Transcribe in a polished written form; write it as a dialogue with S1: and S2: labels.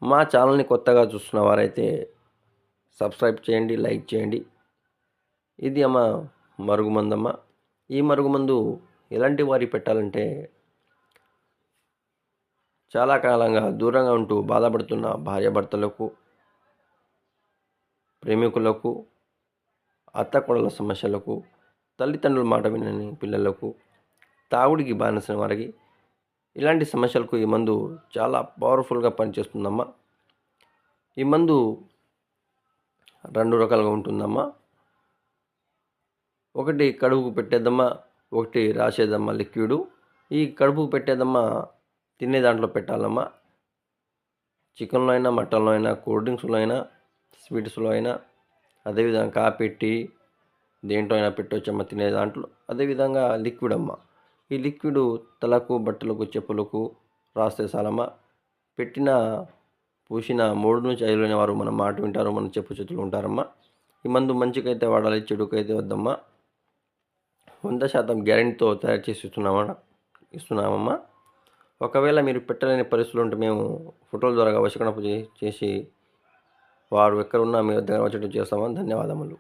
S1: మా ఛానల్ని కొత్తగా చూస్తున్న వారైతే సబ్స్క్రైబ్ చేయండి, లైక్ చేయండి. ఇది అమ్మ మరుగుమందమ్మ. ఈ మరుగుమందు ఎలాంటి వారికి పెట్టాలంటే చాలా కాలంగా దూరంగా ఉంటూ బాధపడుతున్న భార్యాభర్తలకు, ప్రేమికులకు, అత్తకోడళ్ళ సమస్యలకు, తల్లిదండ్రుల మాట వినని పిల్లలకు, తాగుడికి బానిసిన వారికి, ఇలాంటి సమస్యలకు ఈ మందు చాలా పవర్ఫుల్గా పనిచేస్తుందమ్మా. ఈ మందు 2 రకాలుగా ఉంటుందమ్మా. ఒకటి కడుపుకు పెట్టేదమ్మా, ఒకటి రాసేదమ్మా లిక్విడు. ఈ కడుపుకు పెట్టేదమ్మా తినే దాంట్లో పెట్టాలమ్మా. చికెన్లో అయినా, మటన్లో అయినా, కూల్ డ్రింక్స్లో అయినా, స్వీట్స్లో అయినా, అదేవిధంగా కాఫీ, టీ దేంట్లో అయినా పెట్టవచ్చమ్మా తినే దాంట్లో. అదేవిధంగా లిక్విడ్ అమ్మ. ఈ లిక్విడ్ తలకు, బట్టలకు, చెప్పులకు రాస్తే చాలమ్మా. పెట్టిన పూసిన 3 నుంచి 5 రోజులైన వారు మన మాట వింటారు, మన చెప్పు చేతులు ఉంటారమ్మా. ఈ మందు మంచికైతే వాడాలి, చెడుకైతే వద్దమ్మా. 100% గ్యారెంటీతో తయారు చేసి ఇస్తున్నామమ్మా. ఒకవేళ మీరు పెట్టలేని పరిస్థితులు ఉంటే మేము ఫోటోల ద్వారా వశీకరణ చేసి వారు ఎక్కడున్నా మీ దగ్గర వచ్చేట్టు చేస్తామని. ధన్యవాదములు.